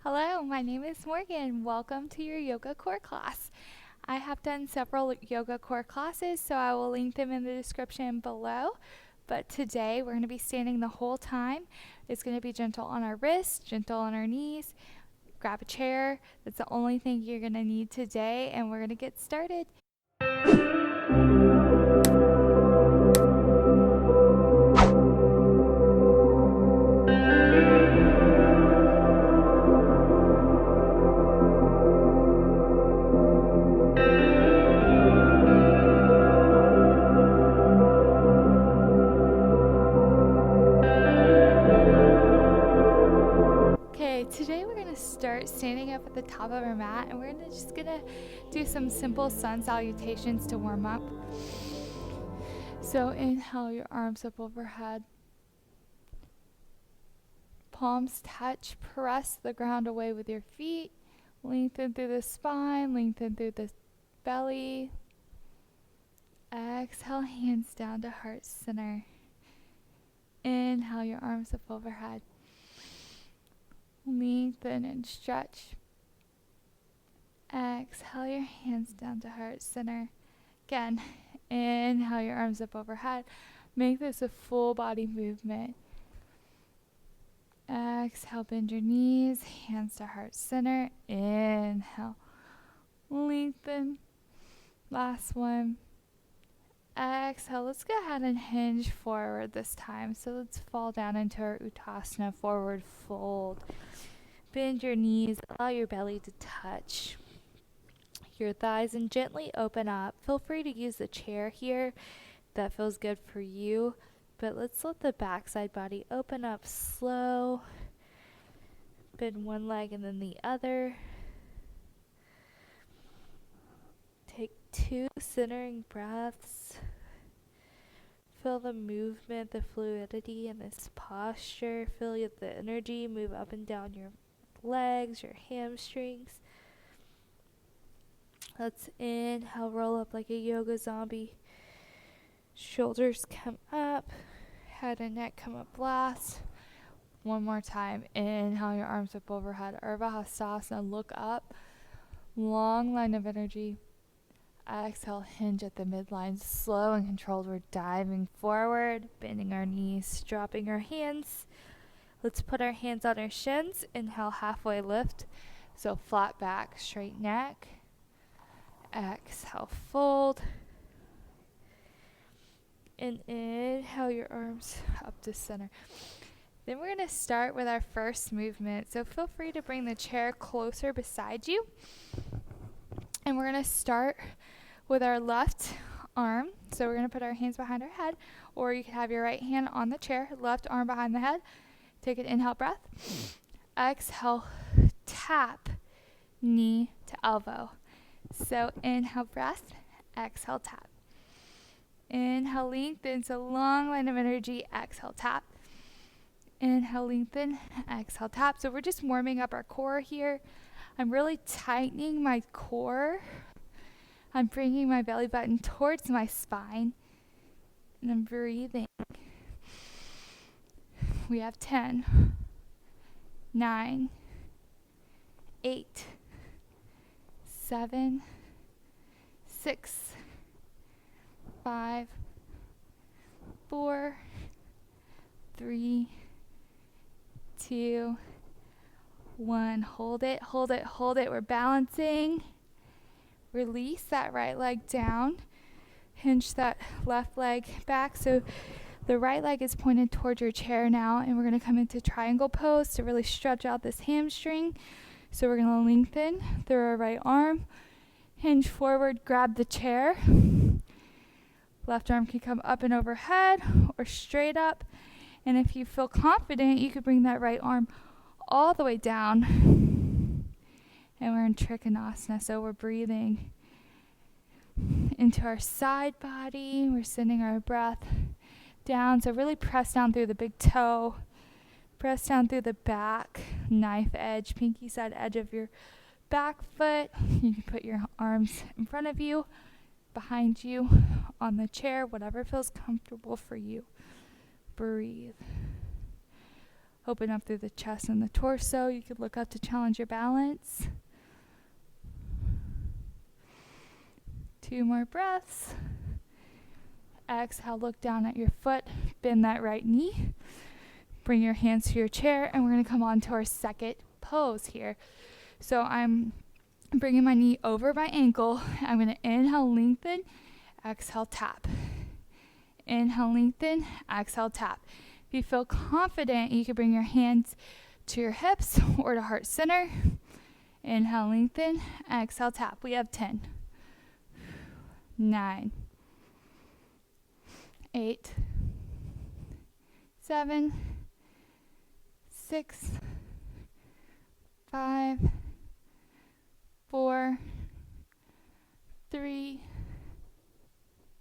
Hello, my name is Morgan. Welcome to your yoga core class. I have done several yoga core classes, so I will link them in the description below. But today we're going to be standing the whole time. It's going to be gentle on our wrists, gentle on our knees. Grab a chair. That's the only thing you're going to need today, and we're going to get started. Today we're going to start standing up at the top of our mat, and we're just going to do some simple sun salutations to warm up. So inhale your arms up overhead. Palms touch, press the ground away with your feet. Lengthen through the spine, lengthen through the belly. Exhale, hands down to heart center. Inhale your arms up overhead. Lengthen and stretch. Exhale your hands down to heart center. Again, inhale your arms up overhead. Make this a full body movement. Exhale, bend your knees, hands to heart center. Inhale, lengthen. Last one. Exhale, let's go ahead and hinge forward this time. So let's fall down into our Uttasana, forward fold. Bend your knees, allow your belly to touch your thighs and gently open up. Feel free to use the chair here. That feels good for you. But let's let the backside body open up slow. Bend one leg and then the other. Take 2 centering breaths. Feel the movement, the fluidity in this posture. Feel the energy move up and down your legs, your hamstrings. Let's inhale, roll up like a yoga zombie. Shoulders come up, head and neck come up last. One more time. Inhale your arms up overhead. Urdhva Hastasana, look up. Long line of energy. Exhale, hinge at the midline. Slow and controlled. We're diving forward, bending our knees, dropping our hands. Let's put our hands on our shins. Inhale, halfway lift. So flat back, straight neck. Exhale, fold. And inhale your arms up to center. Then we're going to start with our first movement. So feel free to bring the chair closer beside you. And we're going to start with our left arm. So we're going to put our hands behind our head, or you can have your right hand on the chair, left arm behind the head. Take an inhale breath. Exhale, tap knee to elbow. So inhale breath, exhale tap. Inhale, lengthen, so long line of energy. Exhale, tap. Inhale, lengthen, exhale, tap. So we're just warming up our core here. I'm really tightening my core. I'm bringing my belly button towards my spine. And I'm breathing. We have 10, 9, 8, 7, 6, 5, 4, 3, 2, 1. Hold it, hold it, hold it. We're balancing. Release that right leg down. Hinge that left leg back. So the right leg is pointed towards your chair now, and we're going to come into triangle pose to really stretch out this hamstring. So we're going to lengthen through our right arm. Hinge forward, grab the chair. Left arm can come up and overhead or straight up. And if you feel confident, you could bring that right arm all the way down. And we're in Trikonasana, so we're breathing into our side body. We're sending our breath down. So really press down through the big toe. Press down through the back, knife edge, pinky side edge of your back foot. You can put your arms in front of you, behind you, on the chair, whatever feels comfortable for you. Breathe. Open up through the chest and the torso. You could look up to challenge your balance. 2 more breaths. Exhale, look down at your foot. Bend that right knee. Bring your hands to your chair, and we're going to come on to our second pose here. So I'm bringing my knee over my ankle. I'm going to inhale, lengthen. Exhale, tap. Inhale, lengthen. Exhale, tap. If you feel confident, you can bring your hands to your hips or to heart center. Inhale, lengthen. Exhale, tap. We have 10, 9, 8, 7, 6, 5, 4, 3,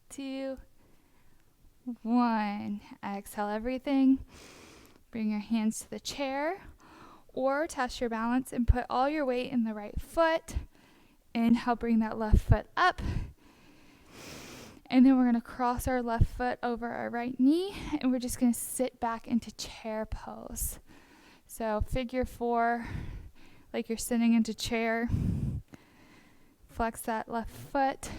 2, 1. Exhale everything. Bring your hands to the chair or test your balance and put all your weight in the right foot. Inhale, bring that left foot up. And then we're going to cross our left foot over our right knee, and we're just going to sit back into chair pose. So figure 4, like you're sitting into chair. Flex that left foot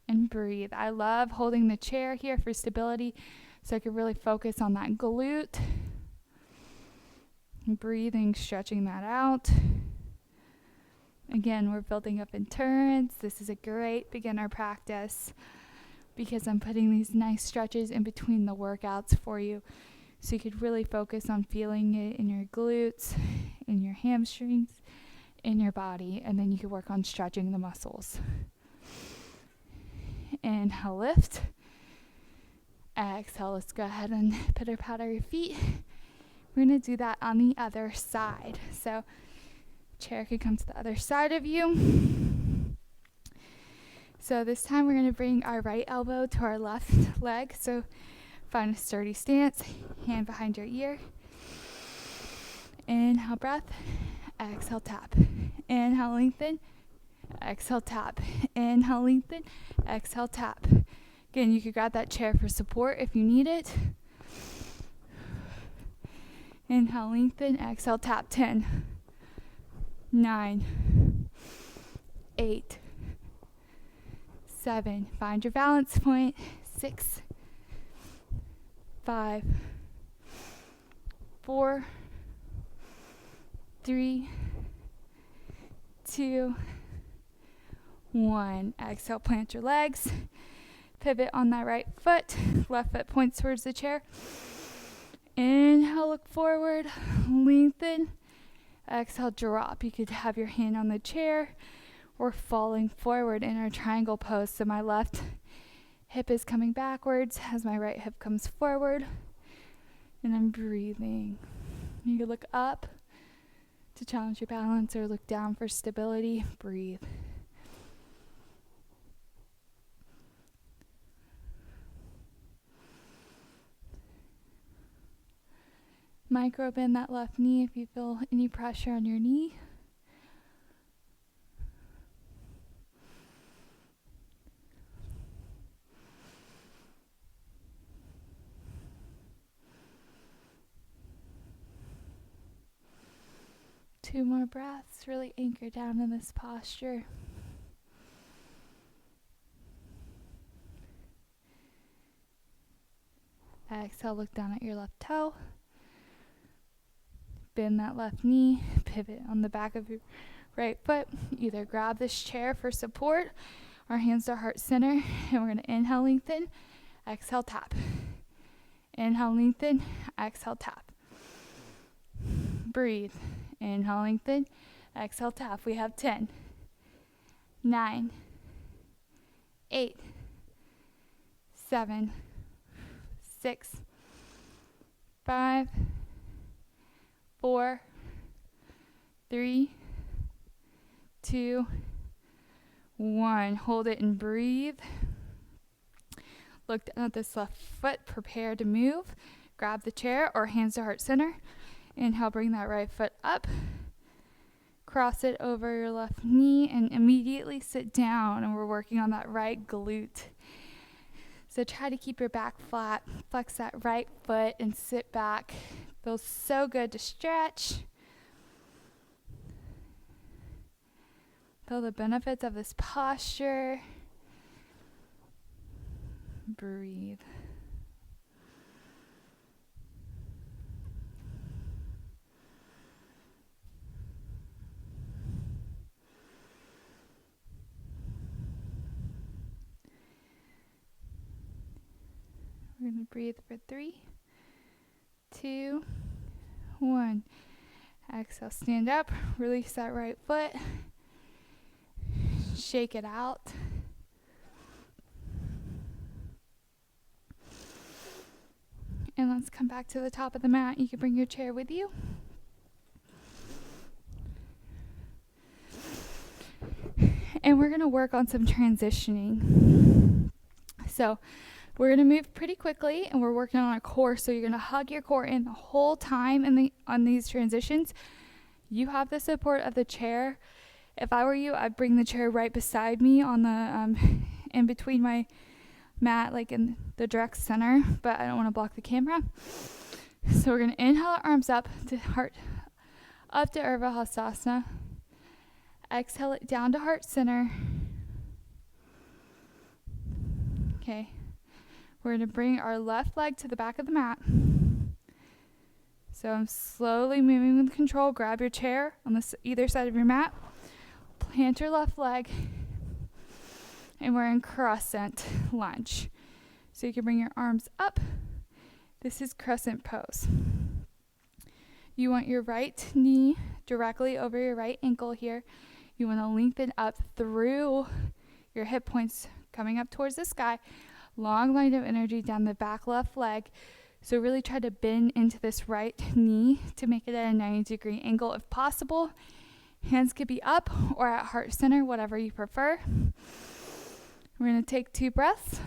and breathe. I love holding the chair here for stability, so I can really focus on that glute. Breathing, stretching that out. Again, we're building up endurance. This is a great beginner practice because I'm putting these nice stretches in between the workouts for you, so you could really focus on feeling it in your glutes, in your hamstrings, in your body, and then you can work on stretching the muscles. Inhale, lift. Exhale, let's go ahead and pitter-patter your feet. We're going to do that on the other side. So chair could come to the other side of you. So this time we're going to bring our right elbow to our left leg. So find a sturdy stance, hand behind your ear. Inhale, breath. Exhale, tap. Inhale, lengthen. Exhale, tap. Inhale, lengthen. Exhale, tap. Again, you could grab that chair for support if you need it. Inhale, lengthen. Exhale, tap. 10, 9, 8, 7. Find your balance point. 6, 5, 4, 3, 2, 1. Exhale, plant your legs. Pivot on that right foot. Left foot points towards the chair. Inhale, look forward. Lengthen. Exhale, drop. You could have your hand on the chair or falling forward in our triangle pose. So my left hip is coming backwards as my right hip comes forward. And I'm breathing. You could look up to challenge your balance or look down for stability. Breathe. Micro bend that left knee if you feel any pressure on your knee. Two more breaths. Really anchor down in this posture. Exhale, look down at your left toe. Bend that left knee, pivot on the back of your right foot. Either grab this chair for support or hands to heart center. And we're going to inhale, lengthen, exhale, tap. Inhale, lengthen, exhale, tap. Breathe. Inhale, lengthen, exhale, tap. We have 10, 9, 8, 7, 6, 5, 4, 3, 2, 1. Hold it and breathe. Look down at this left foot. Prepare to move. Grab the chair or hands to heart center. Inhale, bring that right foot up. Cross it over your left knee and immediately sit down. And we're working on that right glute. So try to keep your back flat. Flex that right foot and sit back. Feels so good to stretch. Feel the benefits of this posture. Breathe. We're going to breathe for 3, 2, 1. Exhale, stand up, release that right foot, shake it out. And let's come back to the top of the mat. You can bring your chair with you. And we're going to work on some transitioning. So we're going to move pretty quickly, and we're working on our core. So you're going to hug your core in the whole time on these transitions. You have the support of the chair. If I were you, I'd bring the chair right beside me on the in between my mat, like in the direct center, but I don't want to block the camera. So we're going to inhale, arms up to heart, up to Urdhva Hastasana. Exhale it down to heart center. Okay. We're going to bring our left leg to the back of the mat. So I'm slowly moving with control. Grab your chair on either side of your mat. Plant your left leg. And we're in crescent lunge. So you can bring your arms up. This is crescent pose. You want your right knee directly over your right ankle here. You want to lengthen up through your hip points coming up towards the sky. Long line of energy down the back left leg. So really try to bend into this right knee to make it at a 90-degree angle if possible. Hands could be up or at heart center, whatever you prefer. We're going to take 2 breaths.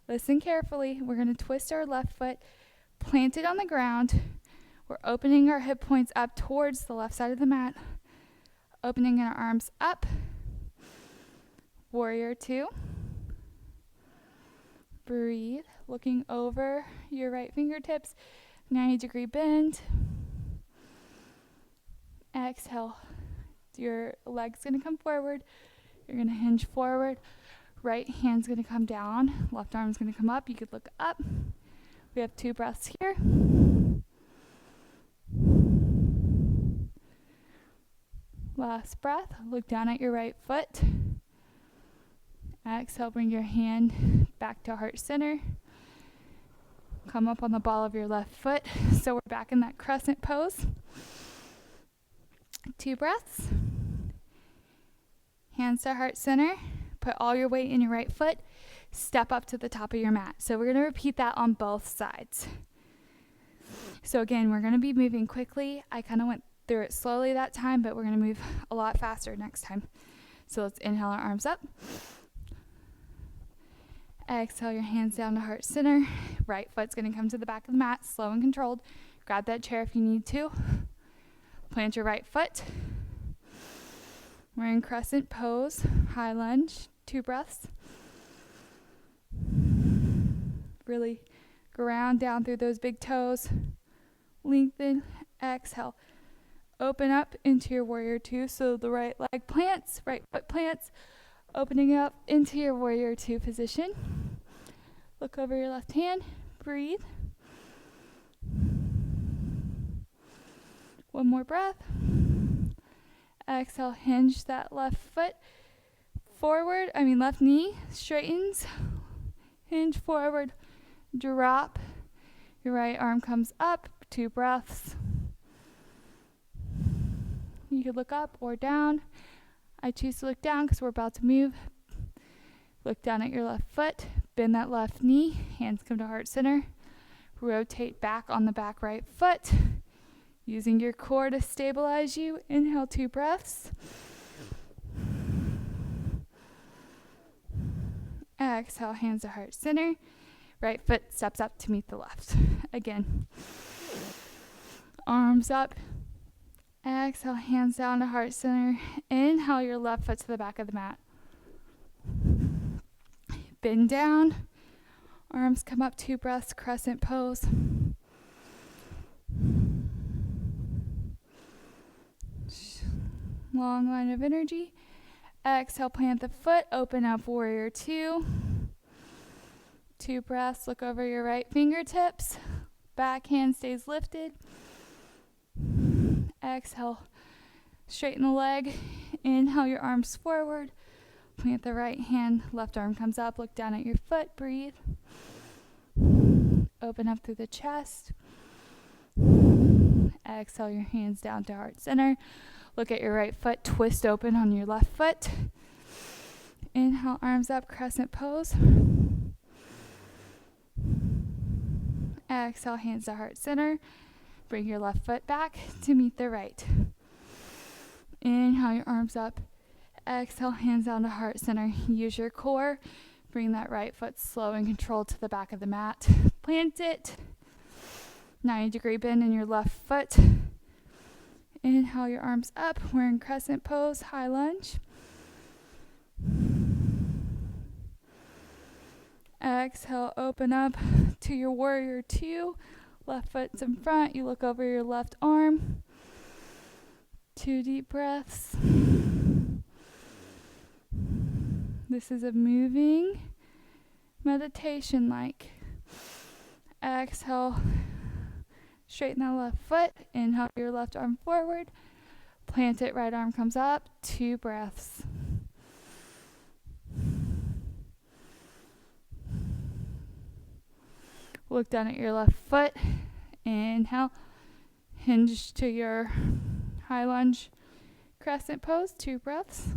Listen carefully. We're going to twist our left foot, plant it on the ground. We're opening our hip points up towards the left side of the mat. Opening our arms up. Warrior 2. Breathe, looking over your right fingertips, 90-degree bend. Exhale. Your leg's going to come forward. You're going to hinge forward. Right hand's going to come down. Left arm's going to come up. You could look up. We have 2 breaths here. Last breath. Look down at your right foot. Exhale, bring your hand back to heart center. Come up on the ball of your left foot. So we're back in that crescent pose. 2 breaths. Hands to heart center. Put all your weight in your right foot. Step up to the top of your mat. So we're going to repeat that on both sides. So again, we're going to be moving quickly. I kind of went through it slowly that time, but we're going to move a lot faster next time. So let's inhale our arms up. Exhale your hands down to heart center. Right foot's going to come to the back of the mat, slow and controlled. Grab that chair if you need to. Plant your right foot. We're in crescent pose, high lunge, 2 breaths. Really ground down through those big toes. Lengthen, exhale. Open up into your warrior 2, so the right leg plants, right foot plants. Opening up into your warrior 2 position. Look over your left hand. Breathe. One more breath. Exhale, hinge that left foot forward. Left knee straightens. Hinge forward. Drop. Your right arm comes up. 2 breaths. You could look up or down. I choose to look down because we're about to move. Look down at your left foot. Bend that left knee. Hands come to heart center. Rotate back on the back right foot. Using your core to stabilize you. Inhale 2 breaths. Exhale, hands to heart center. Right foot steps up to meet the left. Again. Arms up. Exhale, hands down to heart center. Inhale your left foot to the back of the mat. Bend down. Arms come up, 2 breaths, crescent pose. Long line of energy. Exhale, plant the foot, open up, warrior 2. 2 breaths, look over your right fingertips. Back hand stays lifted. Exhale, straighten the leg. Inhale your arms forward. Plant the right hand, left arm comes up, look down at your foot, breathe. Open up through the chest. Exhale your hands down to heart center. Look at your right foot, twist open on your left foot. Inhale, arms up, crescent pose. Exhale, hands to heart center. Bring your left foot back to meet the right. Inhale your arms up. Exhale, hands down to heart center. Use your core. Bring that right foot slow and controlled to the back of the mat. Plant it. 90-degree bend in your left foot. Inhale your arms up. We're in crescent pose, high lunge. Exhale, open up to your warrior 2. Left foot's in front. You look over your left arm. 2 deep breaths. This is a moving meditation like. Exhale, straighten that left foot. Inhale your left arm forward. Plant it, right arm comes up. 2 breaths. Look down at your left foot. Inhale. Hinge to your high lunge crescent pose. 2 breaths.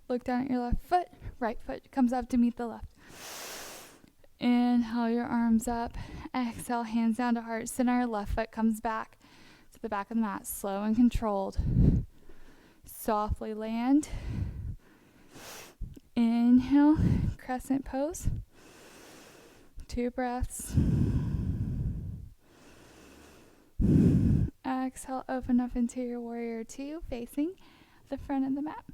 Look down at your left foot. Right foot comes up to meet the left. Inhale your arms up. Exhale, hands down to heart center. Left foot comes back to the back of the mat. Slow and controlled. Softly land. Inhale, crescent pose. 2 breaths. Exhale, open up into your warrior 2, facing the front of the mat.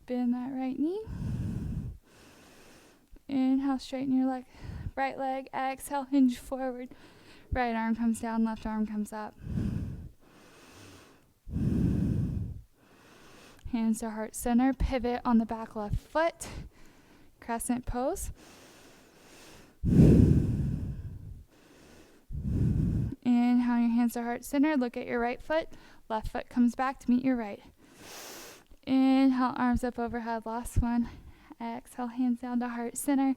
Bend that right knee. Inhale, straighten your leg, right leg. Exhale, hinge forward. Right arm comes down, left arm comes up. Hands to heart center. Pivot on the back left foot. Crescent pose. Inhale your hands to heart center. Look at your right foot. Left foot comes back to meet your right. Inhale, arms up overhead. Last one. Exhale, hands down to heart center.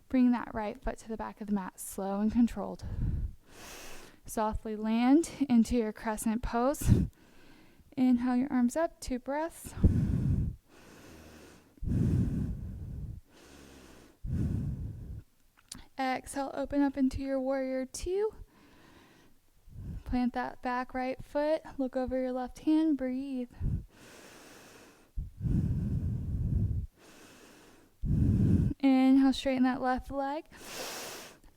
Bring that right foot to the back of the mat. Slow and controlled. Softly land into your crescent pose. Inhale your arms up. 2 breaths. Exhale, open up into your warrior 2. Plant that back right foot. Look over your left hand. Breathe. Inhale, straighten that left leg.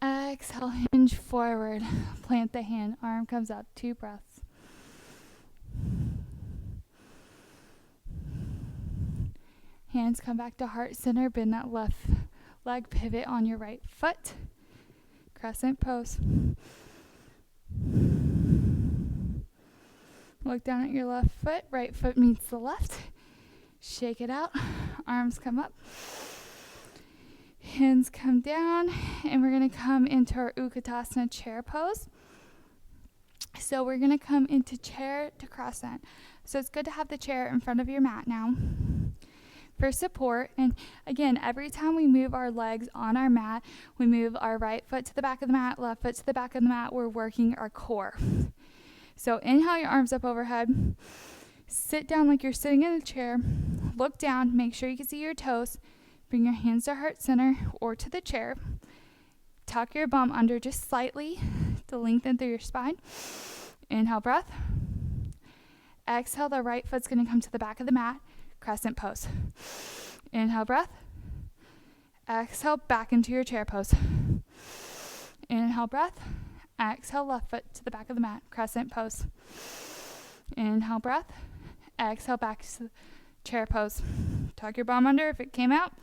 Exhale, hinge forward. Plant the hand. Arm comes up. 2 breaths. Hands come back to heart center. Bend that left leg. Pivot on your right foot. Crescent pose. Look down at your left foot. Right foot meets the left. Shake it out. Arms come up. Hands come down. And we're going to come into our Utkatasana chair pose. So we're going to come into chair to crescent. So it's good to have the chair in front of your mat now for support. And again, every time we move our legs on our mat, we move our right foot to the back of the mat, left foot to the back of the mat. We're working our core. So inhale your arms up overhead. Sit down like you're sitting in a chair. Look down. Make sure you can see your toes. Bring your hands to heart center or to the chair. Tuck your bum under just slightly to lengthen through your spine. Inhale, breath. Exhale, the right foot's going to come to the back of the mat. Crescent pose. Inhale, breath. Exhale, back into your chair pose. Inhale, breath. Exhale, left foot to the back of the mat. Crescent pose. Inhale, breath. Exhale, back chair pose. Tuck your bum under if it came out.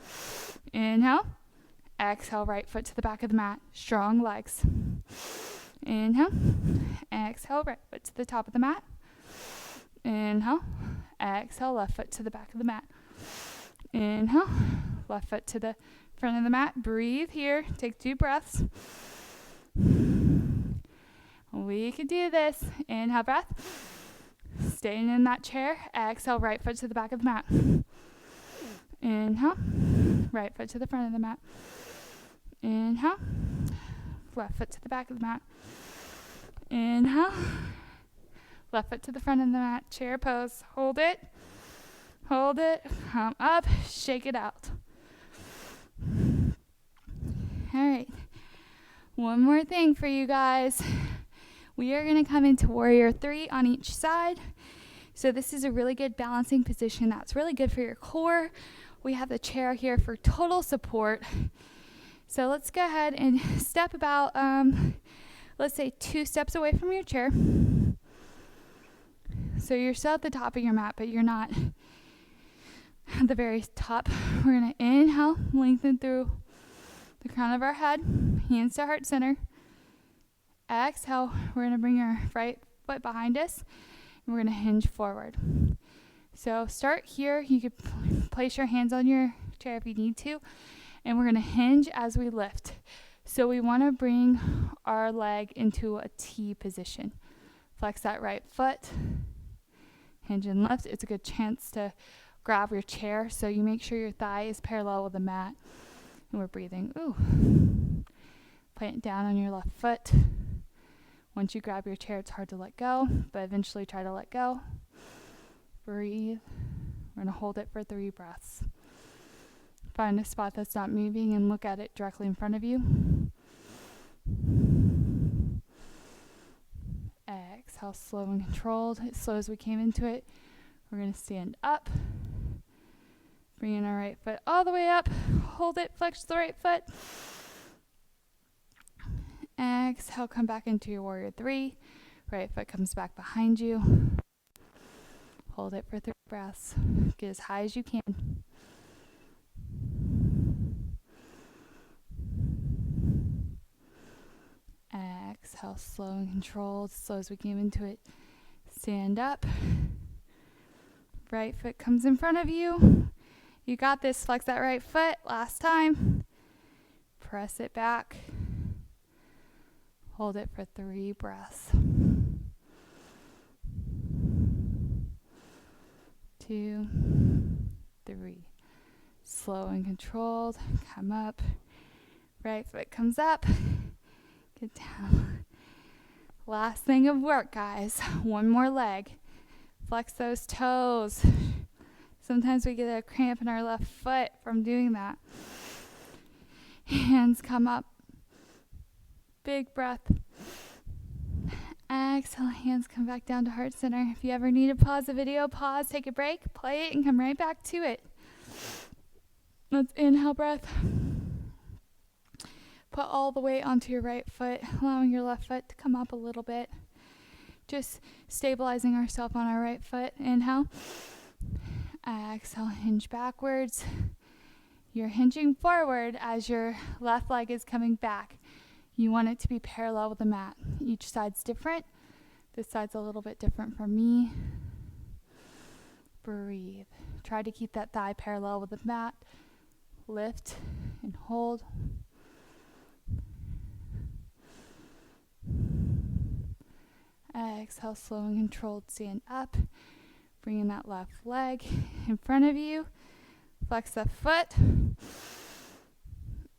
Inhale. Exhale, right foot to the back of the mat. Strong legs. Inhale. Exhale, right foot to the top of the mat. Inhale. Exhale, left foot to the back of the mat. Inhale. Left foot to the front of the mat. Breathe here. Take 2 breaths. We can do this. Inhale, breath. Staying in that chair. Exhale, right foot to the back of the mat. Inhale. Right foot to the front of the mat. Inhale. Left foot to the back of the mat. Inhale. Left foot to the front of the mat. Chair pose. Hold it. Hold it. Come up. Shake it out. All right. One more thing for you guys. We are going to come into warrior 3 on each side. So this is a really good balancing position. That's really good for your core. We have the chair here for total support. So let's go ahead and step about, let's say 2 steps away from your chair. So you're still at the top of your mat, but you're not at the very top. We're going to inhale, lengthen through the crown of our head, hands to heart center. Exhale, we're going to bring our right foot behind us, and we're going to hinge forward. So start here. You could place your hands on your chair if you need to, and we're going to hinge as we lift. So we want to bring our leg into a T position. Flex that right foot, hinge and lift. It's a good chance to grab your chair, so you make sure your thigh is parallel with the mat, and we're breathing. Ooh. Plant down on your left foot. Once you grab your chair, it's hard to let go, but eventually try to let go. Breathe. We're going to hold it for 3 breaths. Find a spot that's not moving and look at it directly in front of you. Exhale, slow and controlled. As slow as we came into it. We're going to stand up. Bring in our right foot all the way up. Hold it, flex the right foot. Exhale, come back into your warrior 3. Right foot comes back behind you. Hold it for 3 breaths. Get as high as you can. Exhale, slow and controlled, slow as we came into it. Stand up. Right foot comes in front of you. You got this. Flex that right foot. Last time. Press it back. Hold it for 3 breaths. 2, 3. Slow and controlled. Come up. Right foot comes up. Get down. Last thing of work, guys. One more leg. Flex those toes. Sometimes we get a cramp in our left foot from doing that. Hands come up. Big breath. Exhale, hands come back down to heart center. If you ever need to pause the video, pause, take a break, play it, and come right back to it. Let's inhale breath. Put all the weight onto your right foot, allowing your left foot to come up a little bit. Just stabilizing ourselves on our right foot. Inhale. Exhale, hinge backwards. You're hinging forward as your left leg is coming back. You want it to be parallel with the mat. Each side's different. This side's a little bit different from me. Breathe. Try to keep that thigh parallel with the mat. Lift and hold. Exhale, slow and controlled, stand up. Bringing that left leg in front of you. Flex the foot.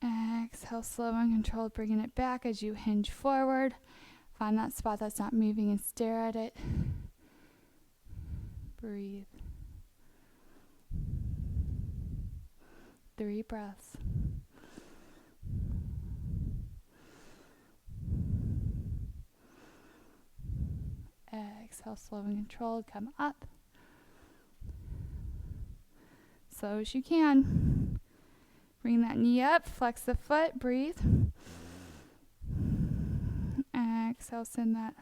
Exhale, slow and controlled, bringing it back as you hinge forward. Find that spot that's not moving and stare at it. Breathe. 3 breaths. Exhale, slow and controlled, come up. Slow as you can. Bring that knee up, flex the foot, breathe. Exhale, send that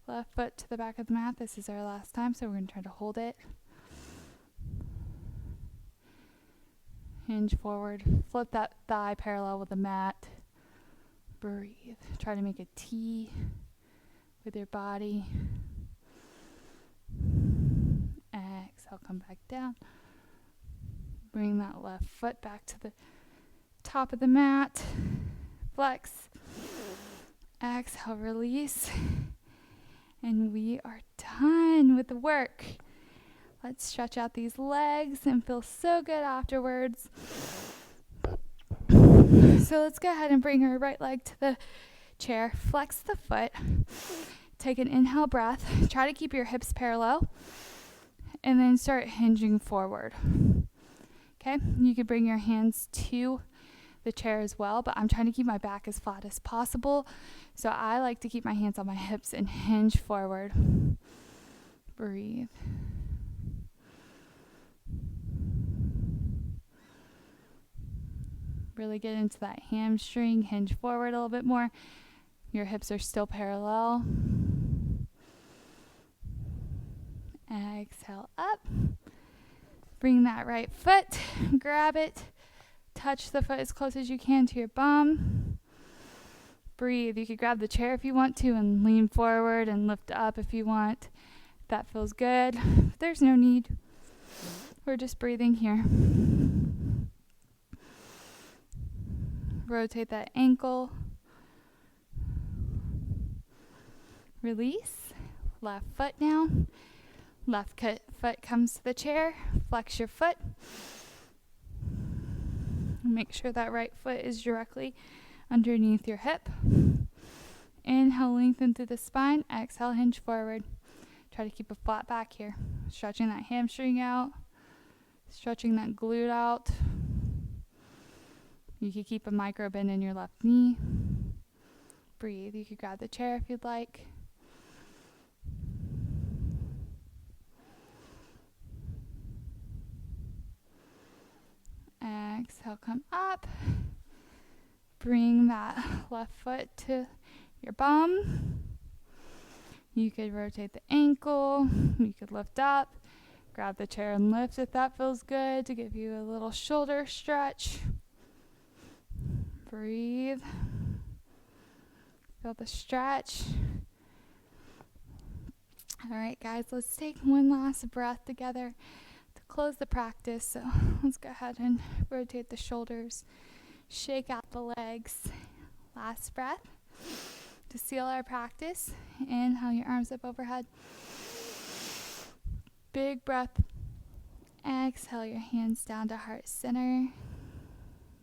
left foot to the back of the mat. This is our last time, so we're going to try to hold it. Hinge forward. Flip that thigh parallel with the mat. Breathe. Try to make a T with your body. Exhale, come back down. Bring that left foot back to the top of the mat. Flex. Exhale, release. And we are done with the work. Let's stretch out these legs and feel so good afterwards. So let's go ahead and bring our right leg to the chair. Flex the foot. Take an inhale breath. Try to keep your hips parallel. And then start hinging forward. Okay, you could bring your hands to the chair as well, but I'm trying to keep my back as flat as possible. So I like to keep my hands on my hips and hinge forward. Breathe. Really get into that hamstring, hinge forward a little bit more. Your hips are still parallel. Exhale up. Bring that right foot, grab it, touch the foot as close as you can to your bum. Breathe. You could grab the chair if you want to and lean forward and lift up if you want. If that feels good. There's no need. We're just breathing here. Rotate that ankle. Release. Left foot now. Left foot comes to the chair. Flex your foot. Make sure that right foot is directly underneath your hip. Inhale, lengthen through the spine. Exhale, hinge forward. Try to keep a flat back here. Stretching that hamstring out. Stretching that glute out. You could keep a micro bend in your left knee. Breathe. You could grab the chair if you'd like. Exhale, come up. Bring that left foot to your bum. You could rotate the ankle. You could lift up. Grab the chair and lift if that feels good to give you a little shoulder stretch. Breathe. Feel the stretch. All right, guys, let's take one last breath together to close the practice. So let's go ahead and rotate the shoulders. Shake out the legs. Last breath. To seal our practice, inhale your arms up overhead. Big breath. Exhale your hands down to heart center.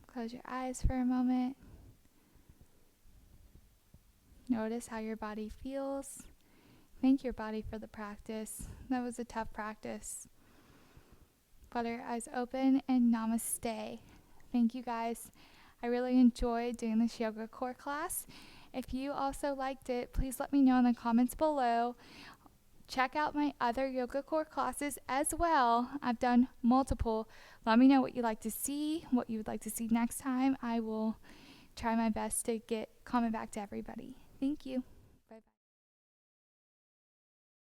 Close your eyes for a moment. Notice how your body feels. Thank your body for the practice. That was a tough practice. Flutter your eyes open and namaste. Thank you guys. I really enjoyed doing this yoga core class. If you also liked it, please let me know in the comments below. Check out my other yoga core classes as well. I've done multiple. Let me know what you'd like to see, what you would like to see next time. I will try my best to get comment back to everybody. Thank you.